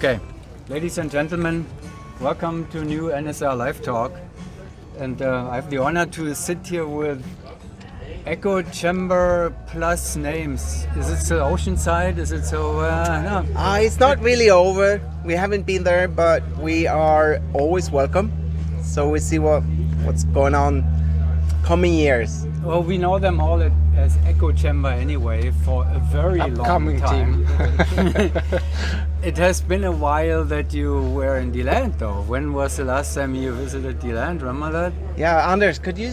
Okay, ladies and gentlemen, welcome to new NSL Live Talk. And I have the honor to sit here with Echochamber plus names. Is it still Oceanside? Is it so? No. It's not really over. We haven't been there, but we are always welcome. So we see what's going on coming years. Well, we know them all as Echochamber anyway for a very long time. It has been a while that you were in DeLand, though. When was the last time you visited DeLand? Remember that? Yeah, Anders, could you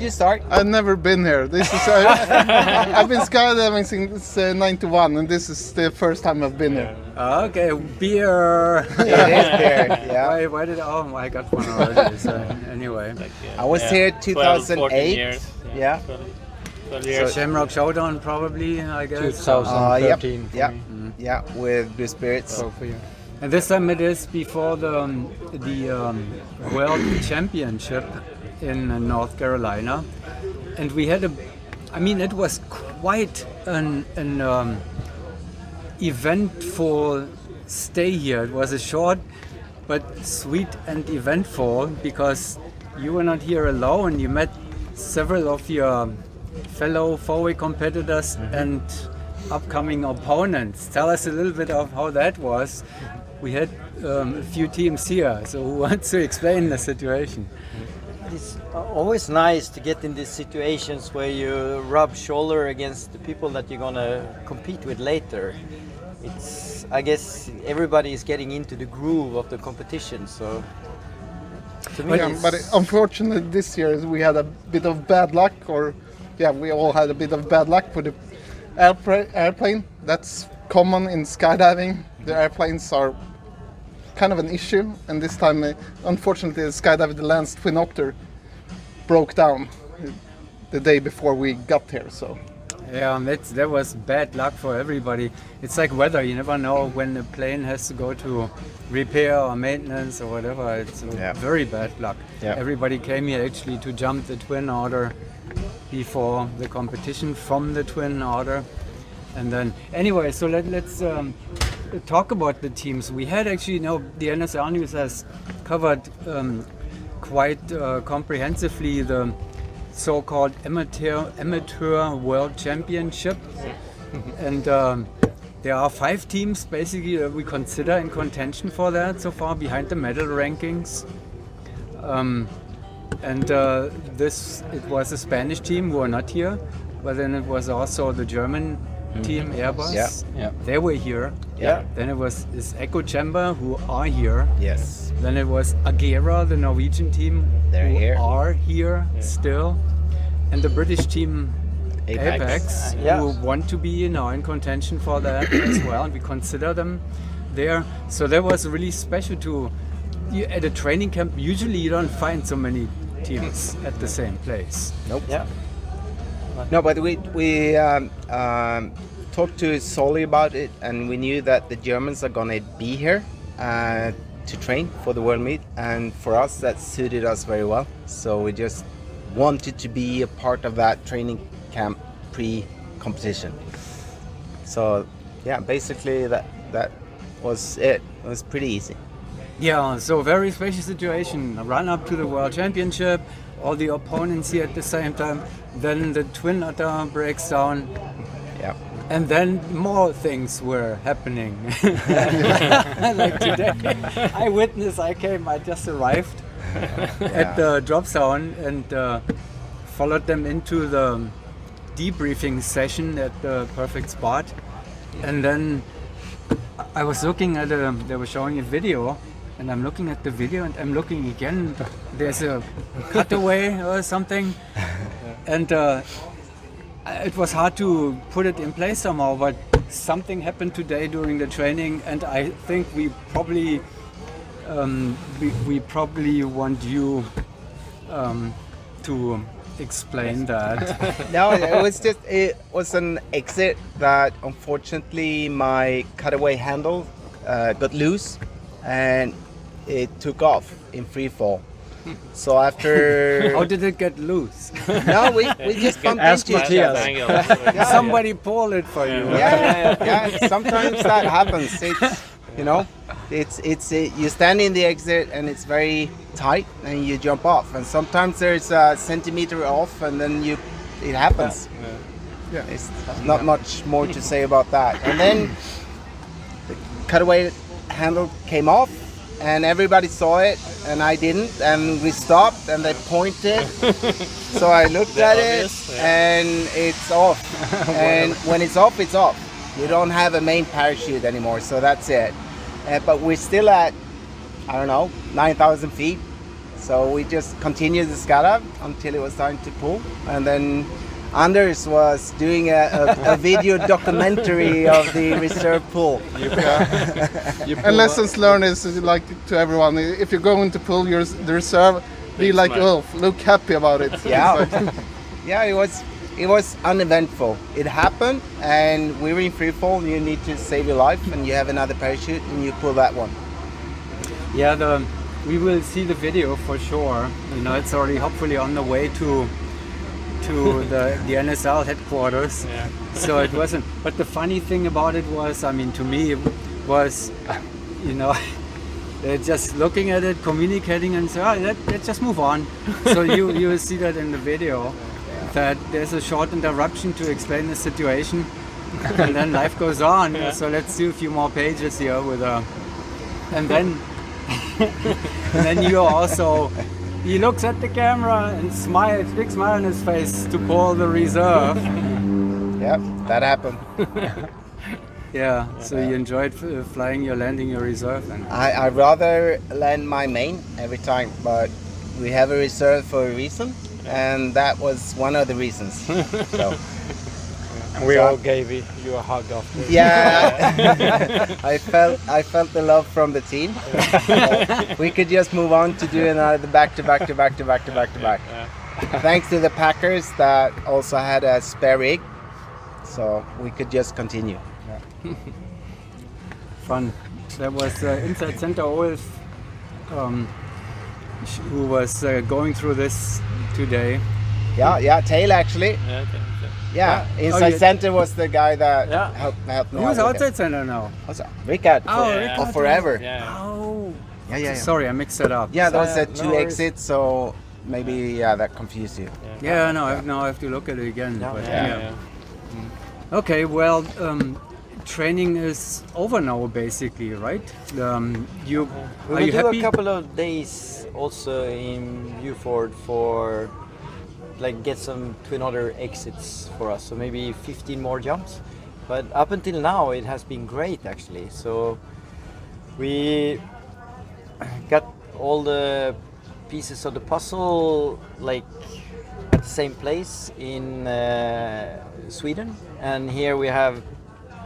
start? I've never been here. This is I've been skydiving since '91, and this is the first time I've been here. Okay, beer. It is there. Yeah. Why did I got one already? So anyway, I was here 2008. Years. Yeah. 12 so years. Shamrock Showdown probably, I guess. 2013. Yep. Yeah, with Blue Spirits. And this time it is before the World Championship in North Carolina, and we had it was quite an eventful stay here. It was a short but sweet and eventful because you were not here alone. You met several of your fellow 4-way competitors and upcoming opponents. Tell us a little bit of how that was. We had a few teams here, so who wants to explain the situation? It's always nice to get in these situations where you rub shoulder against the people that you're gonna compete with later. I guess everybody is getting into the groove of the competition, so to me But unfortunately this year we had a bit of bad luck, we all had a bit of bad luck with the airplane. That's common in skydiving. The airplanes are kind of an issue, and this time unfortunately the skydiver DeLand's Twinopter broke down the day before we got here. So yeah, that was bad luck for everybody. It's like weather, you never know when a plane has to go to repair or maintenance or whatever. It's very bad luck. Yeah. Everybody came here actually to jump the twin order before the competition from the twin order. And then anyway, so let's talk about the teams. We had actually, the NSL News has covered quite comprehensively the so-called amateur world championship. And there are 5 teams basically that we consider in contention for that so far behind the medal rankings. It was a Spanish team who are not here, but then it was also the German team, Airbus. Yeah. They were here. Yeah. Then it was Echochamber who are here. Yes. Then it was Agera, the Norwegian team, They're who here. are here still. And the British team Apex, who want to be in contention for that as well. And we consider them there. So that was really special at a training camp. Usually you don't find so many teams at the same place. Nope. Yeah. No, but we talked to Solly about it, and we knew that the Germans are gonna be here to train for the World Meet, and for us that suited us very well. So we just wanted to be a part of that training camp pre-competition. So yeah, basically that was it. It was pretty easy. Yeah, so very special situation. A run up to the World Championship, all the opponents here at the same time. Then the Twin Otter breaks down. Yeah. And then more things were happening. Like today, I just arrived at the drop zone and followed them into the debriefing session at the perfect spot. And then I was looking at they were showing a video, and I'm looking at the video and I'm looking again. There's a cutaway or something. And it was hard to put it in place somehow, but something happened today during the training, and I think we probably want you to explain that. No, it was an exit that unfortunately my cutaway handle got loose and it took off in free fall. So after How did it get loose? no, we just bumped into each other. Somebody pulled it for you. Yeah. Sometimes that happens. It's It's you stand in the exit and it's very tight and you jump off, and sometimes there's a centimeter off and then it happens. Yeah. It's not much more to say about that. And then the cutaway handle came off and everybody saw it and I didn't, and we stopped and they pointed. So I looked at it and it's off. And when it's off, it's off. You don't have a main parachute anymore, so that's it. But we're still at, I don't know, 9,000 feet. So we just continued the skydive until it was time to pull. And then Anders was doing a video documentary of the reserve pull. And lessons learned is like to everyone, if you're going to pull the reserve, be like, oh, look happy about it. Yeah, yeah, it was uneventful. It happened and we were in free fall. You need to save your life and you have another parachute and you pull that one. Yeah, we will see the video for sure. You know, it's already hopefully on the way to the NSL headquarters. Yeah. So it wasn't. But the funny thing about it was, I mean, to me, was, you know, just looking at it, communicating, and say, oh, let's just move on. So you will see that in the video, that there's a short interruption to explain the situation, and then life goes on. Yeah. So let's do a few more pages here with and then and then you also. He looks at the camera and smiles, big smile on his face to pull the reserve. Yep, that happened. Yeah, so you enjoyed flying your landing your reserve then? I'd rather land my main every time, but we have a reserve for a reason, and that was one of the reasons. So. And we all gave you a hug after. Yeah, I felt the love from the team. We could just move on to do another back to back. Thanks to the Packers that also had a spare rig, so we could just continue. Fun. That was Inside Center Ulf, who was going through this today. Yeah, Tail actually. Yeah, okay. Yeah, Inside Center was the guy that helped me. Who's out with Outside it. Center now? Rickard. Oh, for Rickard. forever. Yeah. Oh. Yeah. Sorry, I mixed it up. Yeah, there was No two worries. exits, so maybe that confused you. Yeah, no, I have to look at it again. But, Yeah. Okay, well, training is over now, basically, right? We Are will you do happy? a couple of days also in Buford for like get some twin otter exits for us, so maybe 15 more jumps. But up until now it has been great actually. So we got all the pieces of the puzzle like at the same place in Sweden, and here we have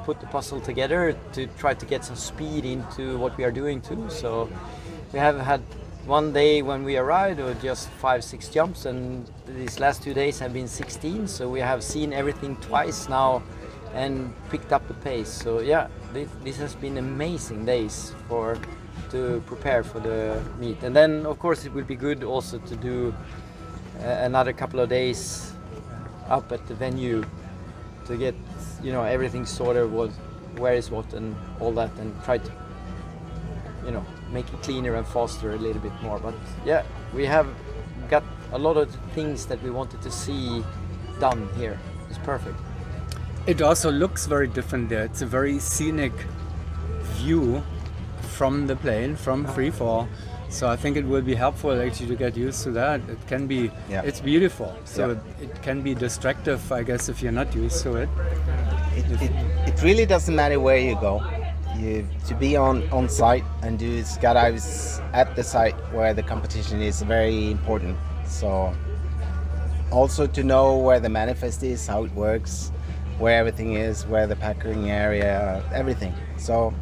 put the puzzle together to try to get some speed into what we are doing too. So we have had one day when we arrived or just 5-6 jumps, and these last 2 days have been 16, so we have seen everything twice now and picked up the pace. So yeah, this has been amazing days to prepare for the meet. And then of course it will be good also to do another couple of days up at the venue to get everything sorted, where is what and all that, and try to make it cleaner and faster a little bit more. But yeah, we have got a lot of things that we wanted to see done here. It's perfect. It also looks very different there. It's a very scenic view from the plane, from freefall. So I think it will be helpful actually to get used to that. It can be, it's beautiful. So it can be distractive, I guess, if you're not used to it. It really doesn't matter where you go. To be on site and do skydives at the site where the competition is very important. So also to know where the manifest is, how it works, where everything is, where the packering area, everything. So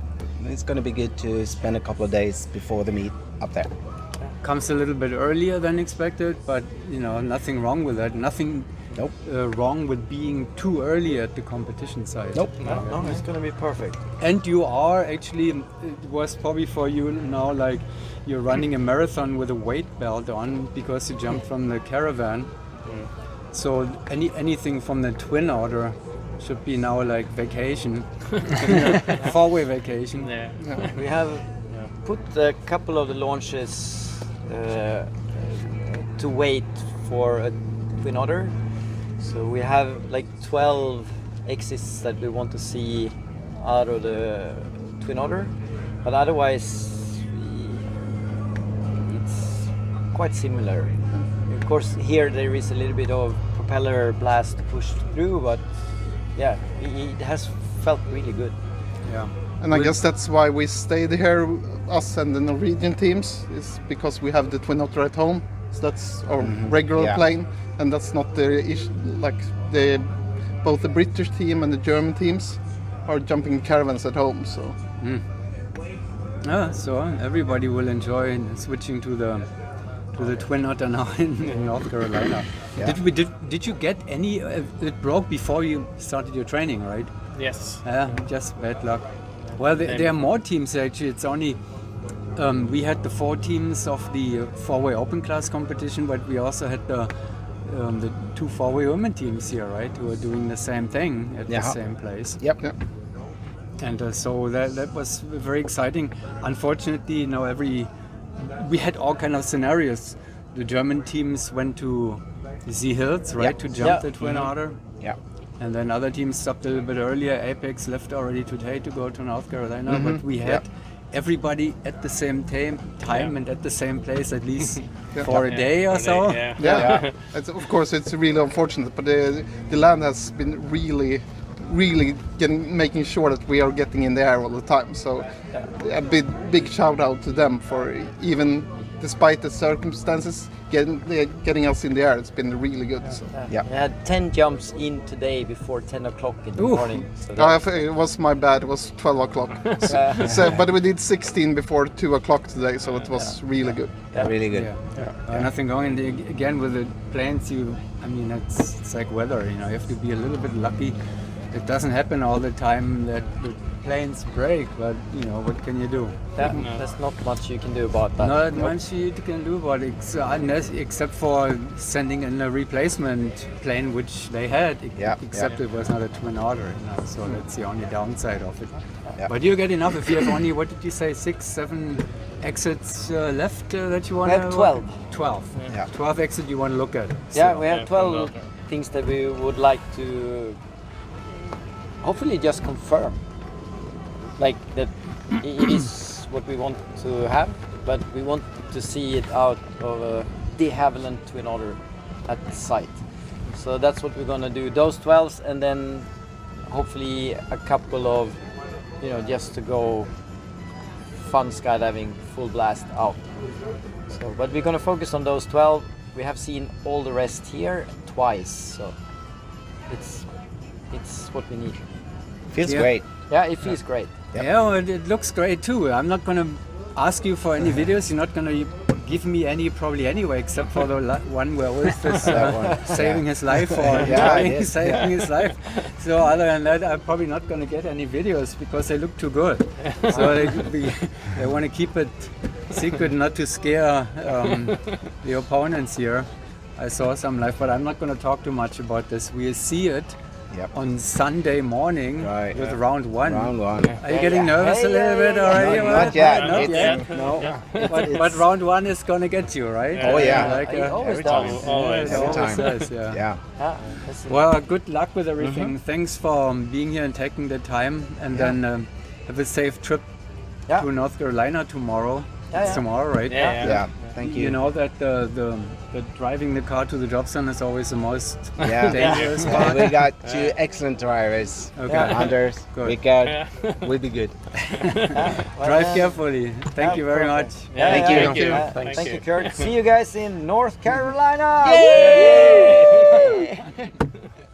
it's going to be good to spend a couple of days before the meet up there. Comes a little bit earlier than expected, but nothing wrong with that. Nothing wrong with being too early at the competition site. Nope. No, it's going to be perfect. And you are actually, it was probably for you now like you're running a marathon with a weight belt on because you jumped from the caravan. So anything from the twin otter should be now like vacation, 4-way vacation. We have put a couple of the launches to wait for a Twin Otter. So we have like 12 exits that we want to see out of the Twin Otter, but otherwise it's quite similar. Of course, here there is a little bit of propeller blast pushed through, but yeah, it has felt really good. Yeah. And I guess that's why we stayed here, us and the Norwegian teams, is because we have the Twin Otter at home. So that's our regular plane, and that's not the issue. Like both the British team and the German teams are jumping caravans at home. So. So everybody will enjoy switching to the Twin Otter now in North Carolina. Yeah. Did you get any? It broke before you started your training, right? Yes. Just bad luck. Well, there are more teams actually. It's only we had the 4 teams of the 4-way open class competition, but we also had the 2 4-way women teams here, right? Who are doing the same thing at the same place. Yep. And so that was very exciting. Unfortunately, we had all kind of scenarios. The German teams went to Z Hills, right, to jump the Twin Otter. Yeah. And then other teams stopped a little bit earlier. Apex left already today to go to North Carolina, but we had everybody at the same time and at the same place, at least for a day or so. Of course, it's really unfortunate, but the land has been really making sure that we are getting in the air all the time. So a big shout out to them for, even despite the circumstances, getting us in the air. It's been really good. So. We had 10 jumps in today before 10 o'clock in the morning. So it was my bad. It was 12 o'clock. But we did 16 before 2 o'clock today, so it was really good. Really good. Nothing going. Again, with the planes, it's like weather. You have to be a little bit lucky. It doesn't happen all the time that the planes break, but what can you do? There's not much you can do about that. Not much you can do about it, except for sending in a replacement plane, which they had. Except it was not a Twin Otter, so that's the only downside of it. But you get enough if you have only, what did you say, 6, 7 exits left that you want to... We have 12. 12. 12 exits you want to look at. We have 12 things that we would like to hopefully just confirm. Like that it is what we want to have, but we want to see it out of a de Havilland Twin Otter at the site. So that's what we're gonna do, those 12s, and then hopefully a couple of, just to go fun skydiving full blast out. So, but we're gonna focus on those 12. We have seen all the rest here twice, so it's what we need. Feels great. Yeah, it feels great. Yeah, it looks great too. I'm not going to ask you for any videos. You're not going to give me any probably anyway, except for the one where Ulf is saving his life or saving his life. So other than that, I'm probably not going to get any videos because they look too good. So they want to keep it secret, not to scare the opponents here. I saw some live, but I'm not going to talk too much about this. We'll see it on Sunday morning with round 1. Round 1. Are you getting nervous a little bit already? Not yet. Not yet. No. But round 1 is going to get you, right? Oh yeah. It always every time. does. Always. It always does, Yeah. Well, good luck with everything. Thanks for being here and taking the time. And then have a safe trip to North Carolina tomorrow. It's tomorrow, right? Yeah. Thank you. You know that the driving the car to the job zone is always the most dangerous part. We got 2 excellent drivers. Okay. Anders, Good. Rickard. We'll be good. Drive carefully. Thank you very much. Thank you. Thank you, Kurt. See you guys in North Carolina. Yay!